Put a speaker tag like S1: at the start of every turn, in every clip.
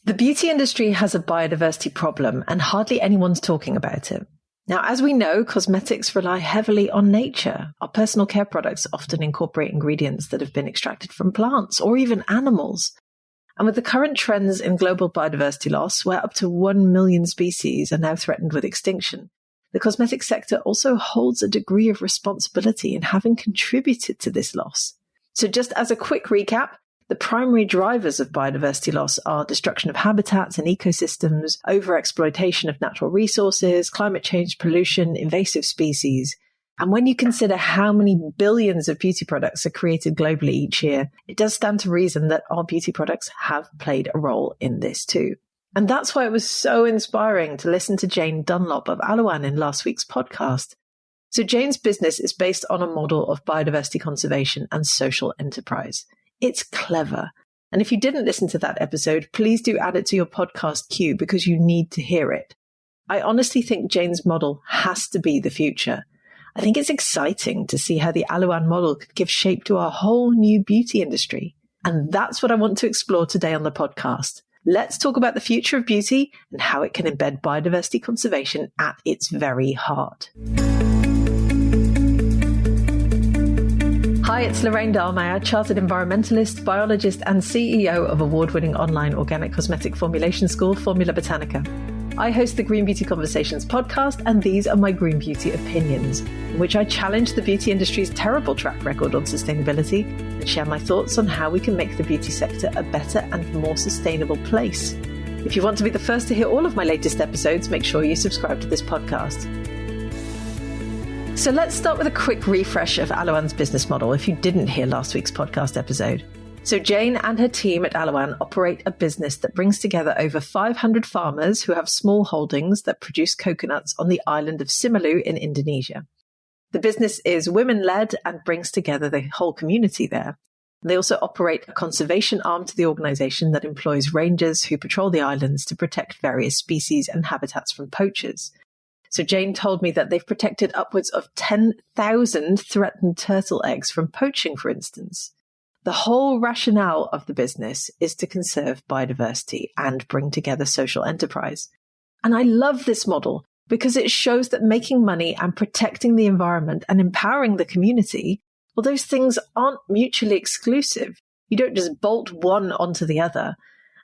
S1: The beauty industry has a biodiversity problem and hardly anyone's talking about it. Now, as we know, cosmetics rely heavily on nature. Our personal care products often incorporate ingredients that have been extracted from plants or even animals. And with the current trends in global biodiversity loss, where up to 1 million species are now threatened with extinction, the cosmetic sector also holds a degree of responsibility in having contributed to this loss. So just as a quick recap, the primary drivers of biodiversity loss are destruction of habitats and ecosystems, overexploitation of natural resources, climate change, pollution, invasive species. And when you consider how many billions of beauty products are created globally each year, it does stand to reason that our beauty products have played a role in this too. And that's why it was so inspiring to listen to Jane Dunlop of Aluwan in last week's podcast. So Jane's business is based on a model of biodiversity conservation and social enterprise. It's clever. And if you didn't listen to that episode, please do add it to your podcast queue because you need to hear it. I honestly think Jane's model has to be the future. I think it's exciting to see how the Aluwan model could give shape to a whole new beauty industry. And that's what I want to explore today on the podcast. Let's talk about the future of beauty and how it can embed biodiversity conservation at its very heart. Hi, it's Lorraine Dallmeier, Chartered Environmentalist, Biologist and CEO of award-winning online organic cosmetic formulation school, Formula Botanica. I host the Green Beauty Conversations podcast, and these are my green beauty opinions, in which I challenge the beauty industry's terrible track record on sustainability and share my thoughts on how we can make the beauty sector a better and more sustainable place. If you want to be the first to hear all of my latest episodes, make sure you subscribe to this podcast. So let's start with a quick refresh of Aluwan's business model if you didn't hear last week's podcast episode. So Jane and her team at Aluwan operate a business that brings together over 500 farmers who have small holdings that produce coconuts on the island of Simeulue in Indonesia. The business is women-led and brings together the whole community there. They also operate a conservation arm to the organisation that employs rangers who patrol the islands to protect various species and habitats from poachers. So Jane told me that they've protected upwards of 10,000 threatened turtle eggs from poaching, for instance. The whole rationale of the business is to conserve biodiversity and bring together social enterprise. And I love this model because it shows that making money and protecting the environment and empowering the community, well, those things aren't mutually exclusive. You don't just bolt one onto the other.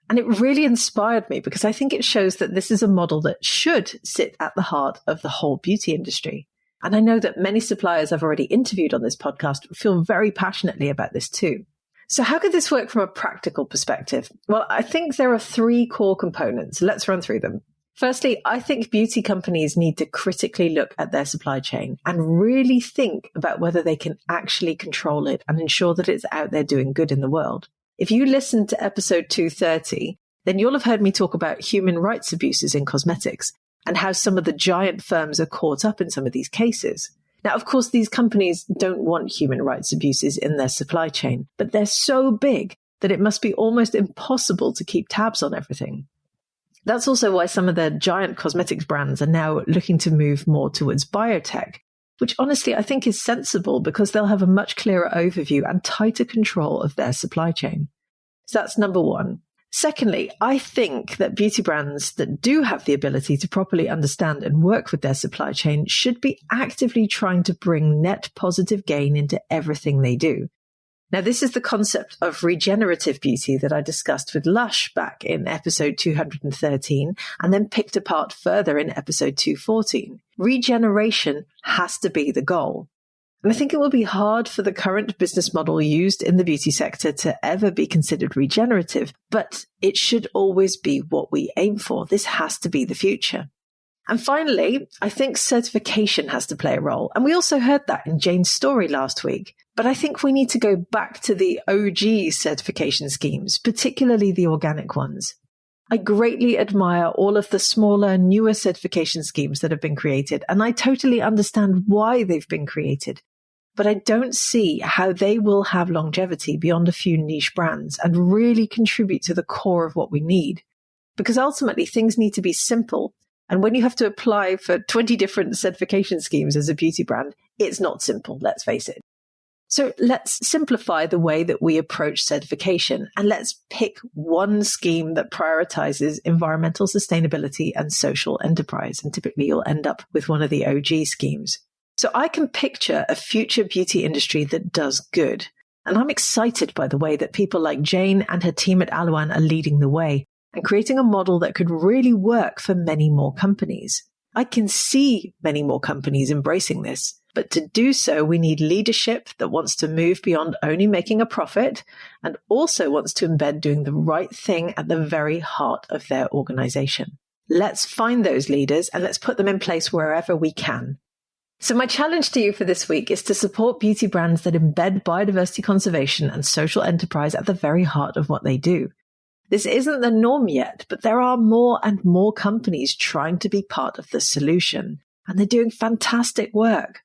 S1: And it really inspired me because I think it shows that this is a model that should sit at the heart of the whole beauty industry. And I know that many suppliers I've already interviewed on this podcast feel very passionately about this too. So how could this work from a practical perspective? Well, I think there are 3 core components. Let's run through them. Firstly, I think beauty companies need to critically look at their supply chain and really think about whether they can actually control it and ensure that it's out there doing good in the world. If you listened to episode 230, then you'll have heard me talk about human rights abuses in cosmetics and how some of the giant firms are caught up in some of these cases. Now, of course, these companies don't want human rights abuses in their supply chain, but they're so big that it must be almost impossible to keep tabs on everything. That's also why some of the giant cosmetics brands are now looking to move more towards biotech, which honestly I think is sensible because they'll have a much clearer overview and tighter control of their supply chain. So that's number 1. Secondly, I think that beauty brands that do have the ability to properly understand and work with their supply chain should be actively trying to bring net positive gain into everything they do. Now, this is the concept of regenerative beauty that I discussed with Lush back in episode 213 and then picked apart further in episode 214. Regeneration has to be the goal. And I think it will be hard for the current business model used in the beauty sector to ever be considered regenerative, but it should always be what we aim for. This has to be the future. And finally, I think certification has to play a role. And we also heard that in Jane's story last week. But I think we need to go back to the OG certification schemes, particularly the organic ones. I greatly admire all of the smaller, newer certification schemes that have been created, and I totally understand why they've been created. But I don't see how they will have longevity beyond a few niche brands and really contribute to the core of what we need. Because ultimately, things need to be simple. And when you have to apply for 20 different certification schemes as a beauty brand, it's not simple, let's face it. So let's simplify the way that we approach certification, and let's pick one scheme that prioritizes environmental sustainability and social enterprise. And typically you'll end up with one of the OG schemes. So I can picture a future beauty industry that does good. And I'm excited by the way that people like Jane and her team at Aluan are leading the way and creating a model that could really work for many more companies. I can see many more companies embracing this. But to do so, we need leadership that wants to move beyond only making a profit and also wants to embed doing the right thing at the very heart of their organization. Let's find those leaders and let's put them in place wherever we can. So my challenge to you for this week is to support beauty brands that embed biodiversity conservation and social enterprise at the very heart of what they do. This isn't the norm yet, but there are more and more companies trying to be part of the solution, and they're doing fantastic work.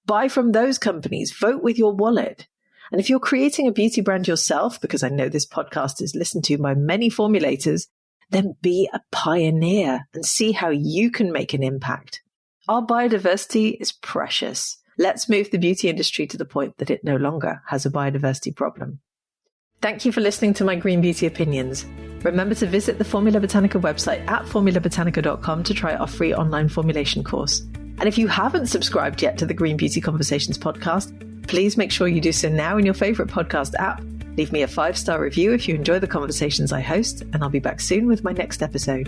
S1: Buy from those companies, vote with your wallet. And if you're creating a beauty brand yourself, because I know this podcast is listened to by many formulators, then be a pioneer and see how you can make an impact. Our biodiversity is precious. Let's move the beauty industry to the point that it no longer has a biodiversity problem. Thank you for listening to my Green Beauty Opinions. Remember to visit the Formula Botanica website at formulabotanica.com to try our free online formulation course. And if you haven't subscribed yet to the Green Beauty Conversations podcast, please make sure you do so now in your favorite podcast app. Leave me a 5-star review if you enjoy the conversations I host, and I'll be back soon with my next episode.